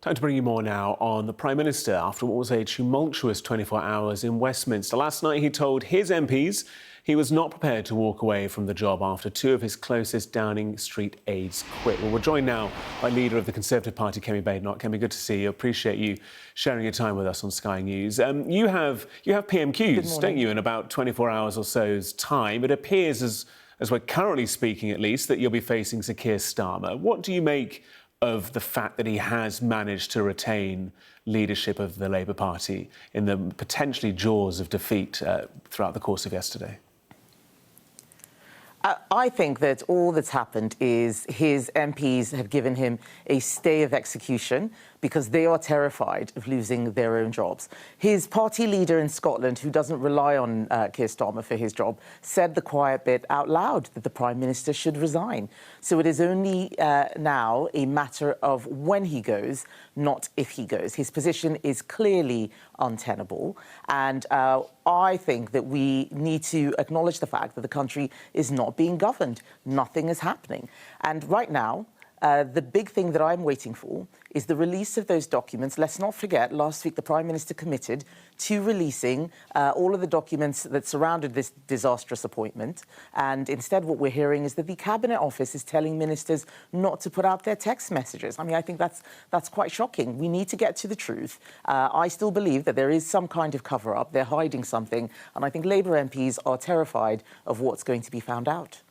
Time to bring you more now on the Prime Minister after what was a tumultuous 24 hours in Westminster. Last night he told his MPs he was not prepared to walk away from the job after two of his closest Downing Street aides quit. Well, we're joined now by leader of the Conservative Party, Kemi Badenoch. Kemi, good to see you. Appreciate you sharing your time with us on Sky News. You have PMQs, don't you, in about 24 hours or so's time. It appears, as we're currently speaking at least, that you'll be facing Sir Keir Starmer. What do you make of the fact that he has managed to retain leadership of the Labour Party in the potentially jaws of defeat throughout the course of yesterday? I think that all that's happened is his MPs have given him a stay of execution because they are terrified of losing their own jobs. His party leader in Scotland, who doesn't rely on Keir Starmer for his job, said the quiet bit out loud that the Prime Minister should resign. So it is only now a matter of when he goes, not if he goes. His position is clearly untenable, and I think that we need to acknowledge the fact that the country is not being governed. Nothing is happening. And right now, the big thing that I'm waiting for is the release of those documents. Let's not forget, last week the Prime Minister committed to releasing all of the documents that surrounded this disastrous appointment. And instead what we're hearing is that the Cabinet Office is telling ministers not to put out their text messages. I mean, I think that's quite shocking. We need to get to the truth. I still believe that there is some kind of cover-up. They're hiding something. And I think Labour MPs are terrified of what's going to be found out.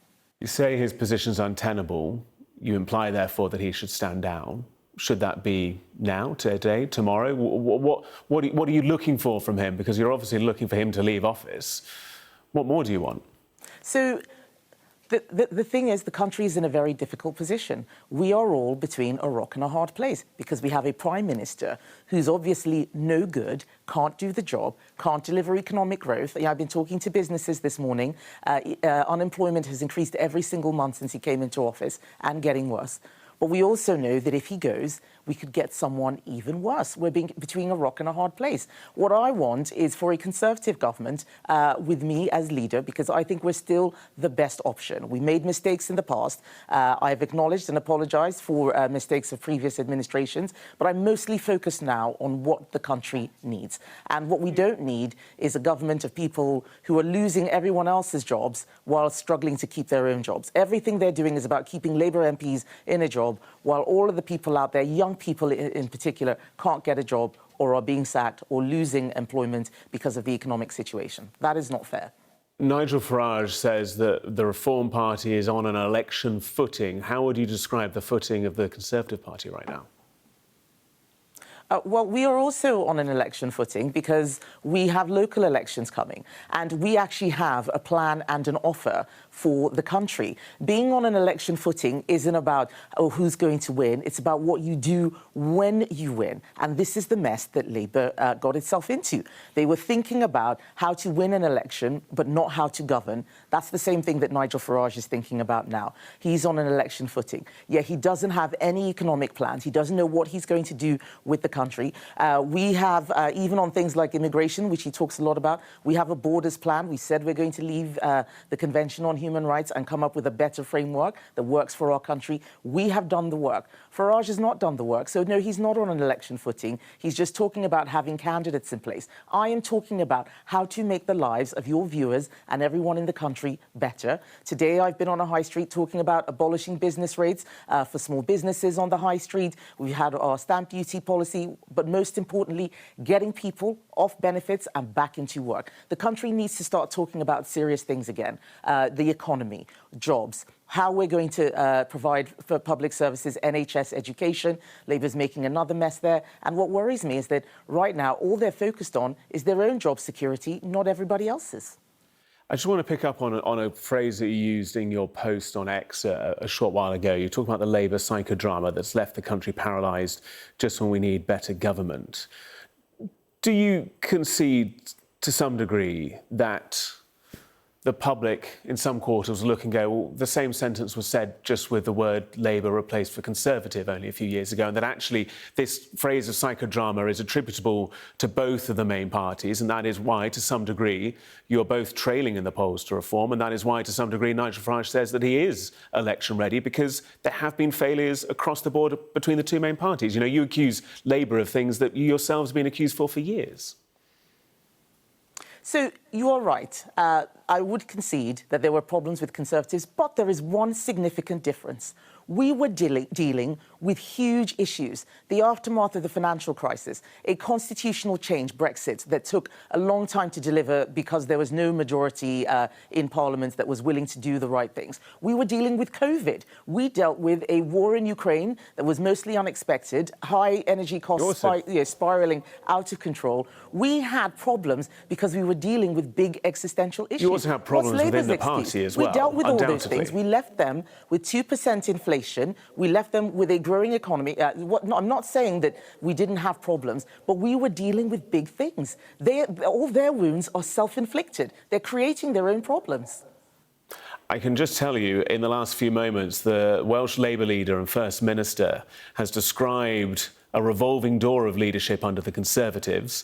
You say his position's untenable. You imply, therefore, that he should stand down. Should that be now, today, tomorrow? What are you looking for from him? Because you're obviously looking for him to leave office. What more do you want? So the thing is, the country is in a very difficult position. We are all between a rock and a hard place because we have a Prime Minister who's obviously no good, can't do the job, can't deliver economic growth. I've been talking to businesses this morning. Unemployment has increased every single month since he came into office and getting worse. But we also know that if he goes, we could get someone even worse. We're being between a rock and a hard place. What I want is for a Conservative government with me as leader, because I think we're still the best option. We made mistakes in the past. I've acknowledged and apologised for mistakes of previous administrations, but I'm mostly focused now on what the country needs. And what we don't need is a government of people who are losing everyone else's jobs while struggling to keep their own jobs. Everything they're doing is about keeping Labour MPs in a job, while all of the people out there, young people in particular, can't get a job or are being sacked or losing employment because of the economic situation. That is not fair. Nigel Farage says that the Reform Party is on an election footing. How would you describe the footing of the Conservative Party right now? Well, we are also on an election footing because we have local elections coming and we actually have a plan and an offer for the country. Being on an election footing isn't about, who's going to win. It's about what you do when you win. And this is the mess that Labour got itself into. They were thinking about how to win an election, but not how to govern. That's the same thing that Nigel Farage is thinking about now. He's on an election footing. Yeah, he doesn't have any economic plans. He doesn't know what he's going to do with the country. We have, even on things like immigration, which he talks a lot about, we have a borders plan. We said we're going to leave the Convention on Human Rights and come up with a better framework that works for our country. We have done the work. Farage has not done the work. So, no, he's not on an election footing. He's just talking about having candidates in place. I am talking about how to make the lives of your viewers and everyone in the country better. Today, I've been on a high street talking about abolishing business rates for small businesses on the high street. We've had our stamp duty policy, but most importantly, getting people off benefits and back into work. The country needs to start talking about serious things again. The economy, jobs, how we're going to provide for public services, NHS, education. Labour's making another mess there. And what worries me is that right now, all they're focused on is their own job security, not everybody else's. I just want to pick up on a phrase that you used in your post on X a short while ago. You talk about the Labour psychodrama that's left the country paralysed just when we need better government. Do you concede to some degree that the public in some quarters look and go, well, the same sentence was said just with the word Labour replaced for Conservative only a few years ago, and that actually this phrase of psychodrama is attributable to both of the main parties, and that is why, to some degree, you're both trailing in the polls to reform, and that is why, to some degree, Nigel Farage says that he is election-ready, because there have been failures across the board between the two main parties. You know, you accuse Labour of things that you yourselves have been accused for years. So you are right. I would concede that there were problems with Conservatives, but there is one significant difference. We were dealing with huge issues, the aftermath of the financial crisis, a constitutional change, Brexit, that took a long time to deliver because there was no majority in Parliament that was willing to do the right things. We were dealing with COVID. We dealt with a war in Ukraine that was mostly unexpected, high energy costs spiralling out of control. We had problems because we were dealing with big existential issues. You also have problems within the party as well. We dealt with all those things. We left them with 2% inflation. We left them with a growing economy. I'm not saying that we didn't have problems, but we were dealing with big things. All their wounds are self-inflicted. They're creating their own problems. I can just tell you, in the last few moments, the Welsh Labour leader and First Minister has described a revolving door of leadership under the Conservatives.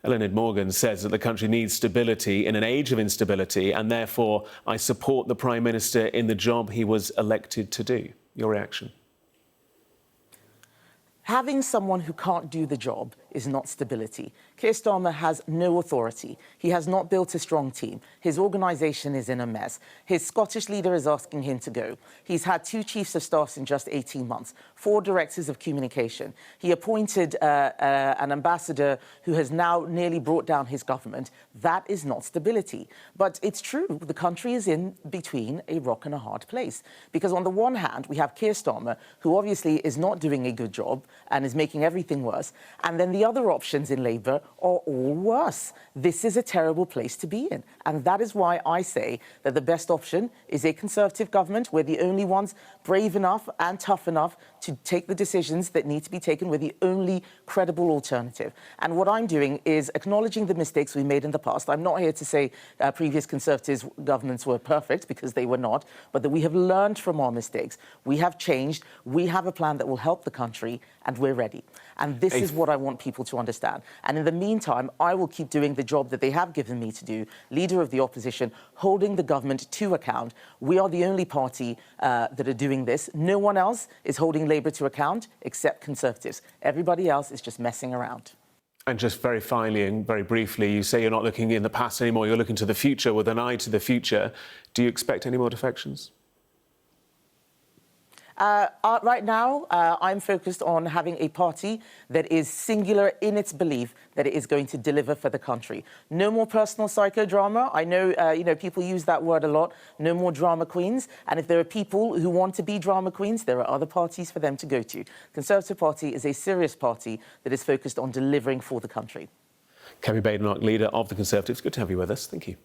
Eluned Morgan says that the country needs stability in an age of instability, and therefore I support the Prime Minister in the job he was elected to do. Your reaction? Having someone who can't do the job is not stability. Keir Starmer has no authority. He has not built a strong team. His organisation is in a mess. His Scottish leader is asking him to go. He's had 2 chiefs of staff in just 18 months, 4 directors of communication. He appointed an ambassador who has now nearly brought down his government. That is not stability. But it's true, the country is in between a rock and a hard place. Because on the one hand, we have Keir Starmer, who obviously is not doing a good job and is making everything worse. And then the other options in Labour are all worse. This is a terrible place to be in. And that is why I say that the best option is a Conservative government. We're the only ones brave enough and tough enough to take the decisions that need to be taken. We're the only credible alternative. And what I'm doing is acknowledging the mistakes we made in the past. I'm not here to say previous Conservative governments were perfect, because they were not, but that we have learned from our mistakes. We have changed. We have a plan that will help the country, and we're ready. And this is what I want people to understand. And in the meantime, I will keep doing the job that they have given me to do, leader of the opposition, holding the government to account. We are the only party that are doing this. No one else is holding Labour to account except Conservatives. Everybody else is just messing around. And just very finally and very briefly, you say you're not looking in the past anymore, you're looking to the future with an eye to the future. Do you expect any more defections? Right now, I'm focused on having a party that is singular in its belief that it is going to deliver for the country. No more personal psychodrama. I know, people use that word a lot. No more drama queens. And if there are people who want to be drama queens, there are other parties for them to go to. Conservative Party is a serious party that is focused on delivering for the country. Kemi Badenoch, leader of the Conservatives. Good to have you with us. Thank you.